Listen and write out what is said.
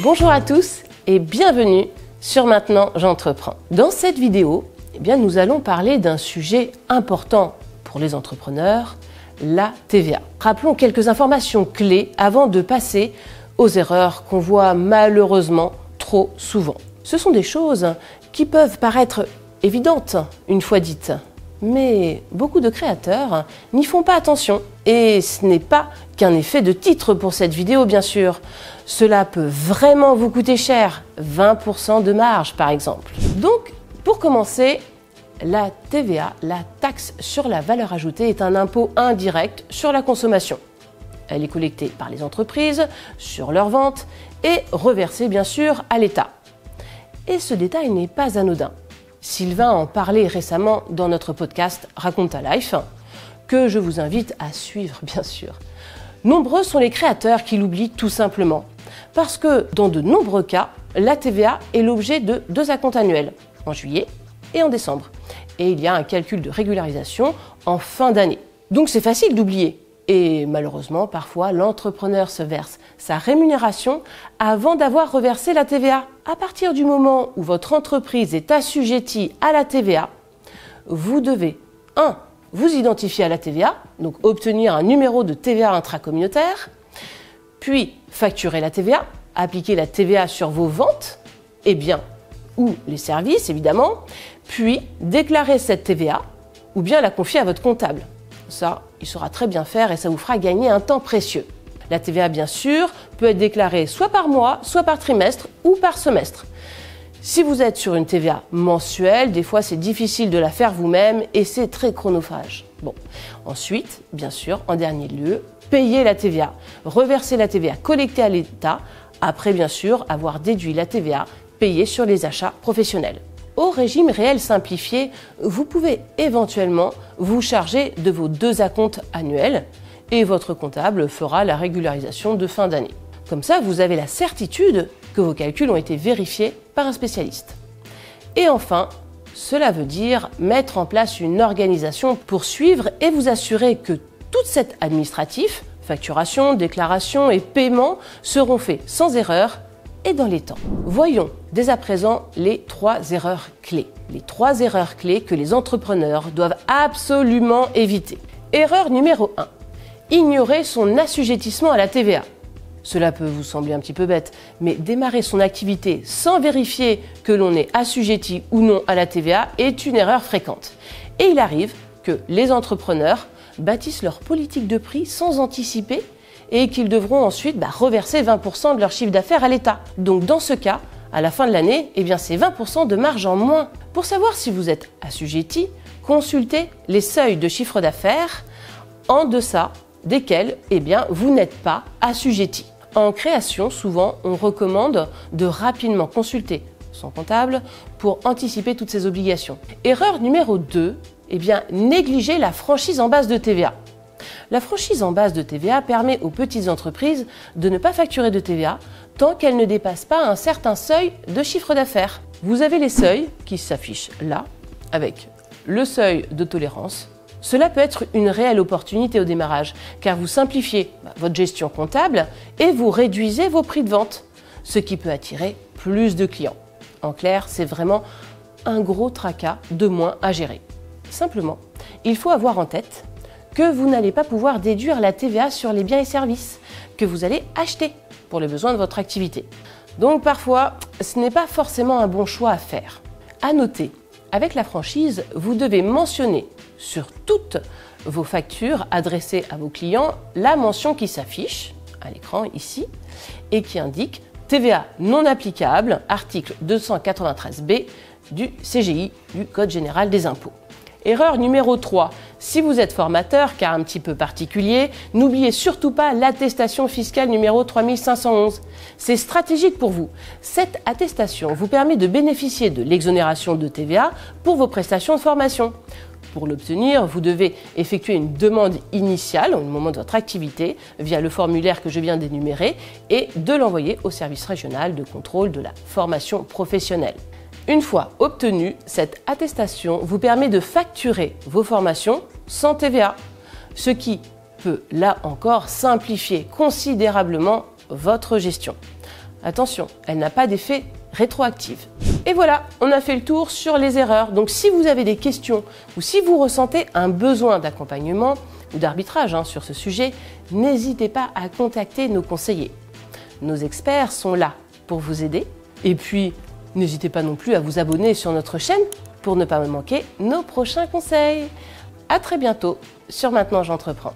Bonjour à tous et bienvenue sur Maintenant j'entreprends. Dans cette vidéo, nous allons parler d'un sujet important pour les entrepreneurs, la TVA. Rappelons quelques informations clés avant de passer aux erreurs qu'on voit malheureusement trop souvent. Ce sont des choses qui peuvent paraître évidentes une fois dites, mais beaucoup de créateurs n'y font pas attention. Et ce n'est pas qu'un effet de titre pour cette vidéo, bien sûr. Cela peut vraiment vous coûter cher, 20% de marge par exemple. Donc, pour commencer, la TVA, la taxe sur la valeur ajoutée, est un impôt indirect sur la consommation. Elle est collectée par les entreprises sur leurs ventes et reversée bien sûr à l'État. Et ce détail n'est pas anodin. Sylvain en parlait récemment dans notre podcast Raconte ta Life, que je vous invite à suivre bien sûr. Nombreux sont les créateurs qui l'oublient tout simplement, parce que dans de nombreux cas, la TVA est l'objet de 2 acomptes annuels, en juillet et en décembre. Et il y a un calcul de régularisation en fin d'année. Donc c'est facile d'oublier. Et malheureusement, parfois, l'entrepreneur se verse sa rémunération avant d'avoir reversé la TVA. À partir du moment où votre entreprise est assujettie à la TVA, vous devez 1. Vous identifier à la TVA, donc obtenir un numéro de TVA intracommunautaire, puis facturer la TVA, appliquer la TVA sur vos ventes, et biens ou les services évidemment, puis déclarer cette TVA ou bien la confier à votre comptable. Ça, il saura très bien faire et ça vous fera gagner un temps précieux. La TVA, bien sûr, peut être déclarée soit par mois, soit par trimestre ou par semestre. Si vous êtes sur une TVA mensuelle, des fois c'est difficile de la faire vous-même et c'est très chronophage. Bon. Ensuite, bien sûr, en dernier lieu, payez la TVA, reversez la TVA collectée à l'État, après bien sûr avoir déduit la TVA payée sur les achats professionnels. Au régime réel simplifié, vous pouvez éventuellement vous charger de vos 2 acomptes annuels et votre comptable fera la régularisation de fin d'année. Comme ça, vous avez la certitude que vos calculs ont été vérifiés par un spécialiste. Et enfin, cela veut dire mettre en place une organisation pour suivre et vous assurer que tout cet administratif, facturation, déclaration et paiement seront faits sans erreur et dans les temps. Voyons dès à présent les 3 erreurs clés. Les 3 erreurs clés que les entrepreneurs doivent absolument éviter. Erreur numéro 1. Ignorer son assujettissement à la TVA. Cela peut vous sembler un petit peu bête, mais démarrer son activité sans vérifier que l'on est assujetti ou non à la TVA est une erreur fréquente. Et il arrive que les entrepreneurs bâtissent leur politique de prix sans anticiper et qu'ils devront ensuite reverser 20% de leur chiffre d'affaires à l'État. Donc dans ce cas, à la fin de l'année, c'est 20% de marge en moins. Pour savoir si vous êtes assujetti, consultez les seuils de chiffre d'affaires en deçà desquels vous n'êtes pas assujetti. En création, souvent, on recommande de rapidement consulter son comptable pour anticiper toutes ces obligations. Erreur numéro 2, négliger la franchise en base de TVA. La franchise en base de TVA permet aux petites entreprises de ne pas facturer de TVA tant qu'elles ne dépassent pas un certain seuil de chiffre d'affaires. Vous avez les seuils qui s'affichent là, avec le seuil de tolérance. Cela peut être une réelle opportunité au démarrage, car vous simplifiez votre gestion comptable et vous réduisez vos prix de vente, ce qui peut attirer plus de clients. En clair, c'est vraiment un gros tracas de moins à gérer. Simplement, il faut avoir en tête que vous n'allez pas pouvoir déduire la TVA sur les biens et services que vous allez acheter pour les besoins de votre activité. Donc parfois, ce n'est pas forcément un bon choix à faire. À noter, avec la franchise, vous devez mentionner sur toutes vos factures adressées à vos clients la mention qui s'affiche à l'écran ici et qui indique TVA non applicable, article 293B du CGI, du Code général des impôts. Erreur numéro 3. Si vous êtes formateur, car un petit peu particulier, n'oubliez surtout pas l'attestation fiscale numéro 3511. C'est stratégique pour vous. Cette attestation vous permet de bénéficier de l'exonération de TVA pour vos prestations de formation. Pour l'obtenir, vous devez effectuer une demande initiale au moment de votre activité via le formulaire que je viens d'énumérer et de l'envoyer au service régional de contrôle de la formation professionnelle. Une fois obtenue, cette attestation vous permet de facturer vos formations sans TVA, ce qui peut, là encore, simplifier considérablement votre gestion. Attention, elle n'a pas d'effet rétroactif. Et voilà, on a fait le tour sur les erreurs. Donc si vous avez des questions ou si vous ressentez un besoin d'accompagnement ou d'arbitrage sur ce sujet, n'hésitez pas à contacter nos conseillers. Nos experts sont là pour vous aider. Et puis, n'hésitez pas non plus à vous abonner sur notre chaîne pour ne pas manquer nos prochains conseils. À très bientôt sur Maintenant j'entreprends.